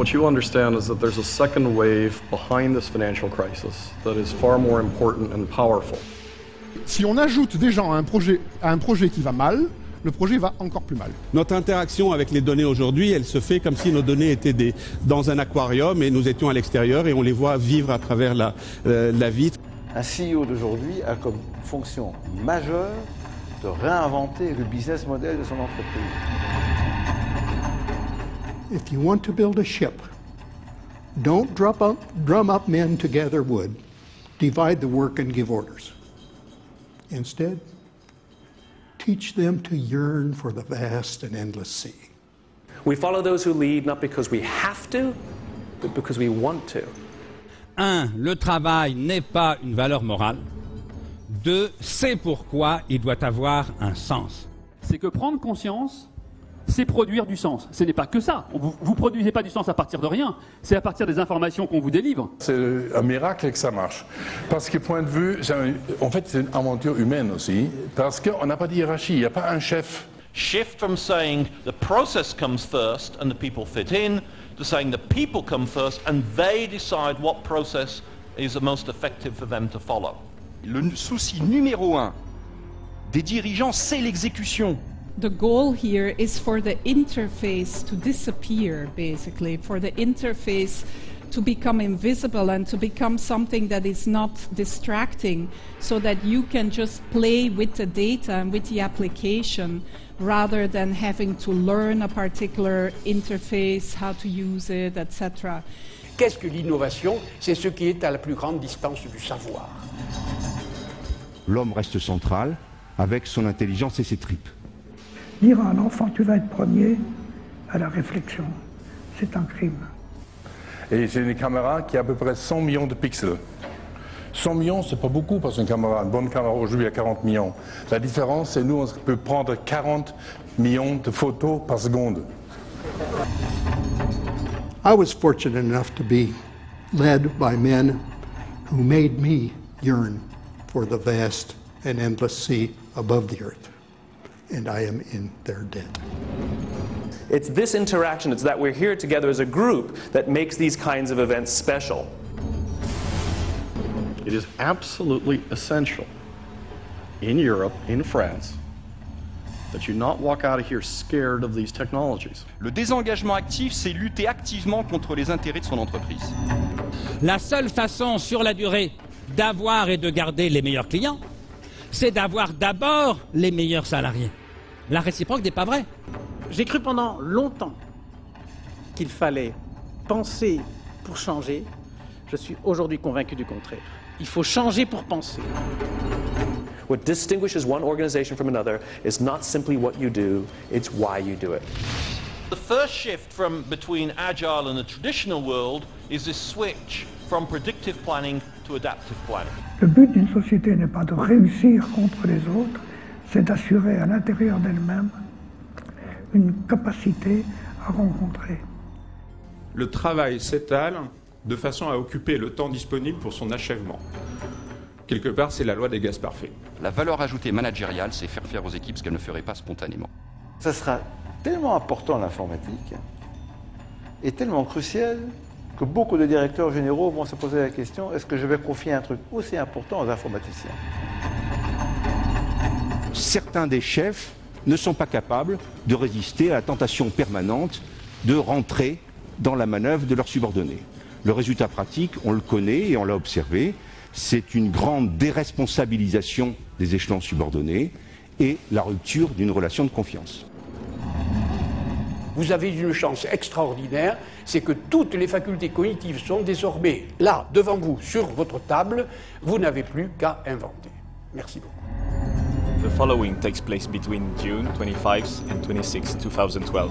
what you understand is that there's a second wave behind this financial crisis that is far more important and powerful. Si on ajoute des gens à un projet qui va mal, le projet va encore plus mal. Notre interaction avec les données aujourd'hui, elle se fait comme si nos données étaient dans un aquarium et nous étions à l'extérieur et on les voit vivre à travers la vitre. Un CEO d'aujourd'hui a comme fonction majeure de réinventer le business model de son entreprise. If you want to build a ship, don't drum up men to gather wood, divide the work and give orders. Instead, teach them to yearn for the vast and endless sea. We follow those who lead not because we have to, but because we want to. 1. Le travail n'est pas une valeur morale. 2. C'est pourquoi il doit avoir un sens. C'est que prendre conscience, c'est produire du sens. Ce n'est pas que ça. Vous ne produisez pas du sens à partir de rien. C'est à partir des informations qu'on vous délivre. C'est un miracle que ça marche. Parce que point de vue, en fait c'est une aventure humaine aussi. Parce qu'on n'a pas de hiérarchie, il n'y a pas un chef. Shift from saying the process comes first and the people fit in, to saying the people come first and they decide what process is the most effective for them to follow. Le souci numéro 1 des dirigeants, c'est l'exécution. The goal here is for the interface to disappear, basically, for the interface to become invisible and to become something that is not distracting, so that you can just play with the data and with the application rather than having to learn a particular interface, how to use it, etc. Qu'est-ce que l'innovation? C'est ce qui est à la plus grande distance du savoir. L'homme reste central avec son intelligence et ses tripes. Dire à un enfant tu vas être premier à la réflexion, c'est un crime. Et j'ai une caméra qui a à peu près 100 millions de pixels. 100 millions, c'est pas beaucoup parce qu'une caméra, une bonne caméra aujourd'hui a 40 millions. La différence, c'est nous, on peut prendre 40 millions de photos par seconde. I was fortunate enough to be led by men who made me yearn for the vast and endless sea above the earth. And I am in their debt. It's this interaction, it's that we're here together as a group that makes these kinds of events special. It is absolutely essential in Europe, in France, that you not walk out of here scared of these technologies. Le désengagement actif, c'est lutter activement contre les intérêts de son entreprise. La seule façon sur la durée d'avoir et de garder les meilleurs clients, c'est d'avoir d'abord les meilleurs salariés. La réciproque n'est pas vraie. J'ai cru pendant longtemps qu'il fallait penser pour changer. Je suis aujourd'hui convaincu du contraire. Il faut changer pour penser. What distinguishes one organization from another is not simply what you do, it's why you do it. The first shift from between agile and the traditional world is this switch from predictive planning to adaptive planning. Le but d'une société n'est pas de réussir contre les autres, c'est d'assurer à l'intérieur d'elle-même une capacité à rencontrer. Le travail s'étale de façon à occuper le temps disponible pour son achèvement. Quelque part, c'est la loi des gaz parfaits. La valeur ajoutée managériale, c'est faire faire aux équipes ce qu'elles ne feraient pas spontanément. Ça sera tellement important l'informatique et tellement crucial que beaucoup de directeurs généraux vont se poser la question, est-ce que je vais confier un truc aussi important aux informaticiens? Certains des chefs ne sont pas capables de résister à la tentation permanente de rentrer dans la manœuvre de leurs subordonnés. Le résultat pratique, on le connaît et on l'a observé, c'est une grande déresponsabilisation des échelons subordonnés et la rupture d'une relation de confiance. Vous avez une chance extraordinaire, c'est que toutes les facultés cognitives sont désormais là, devant vous, sur votre table. Vous n'avez plus qu'à inventer. Merci beaucoup. The following takes place between June 25th and 26th, 2012.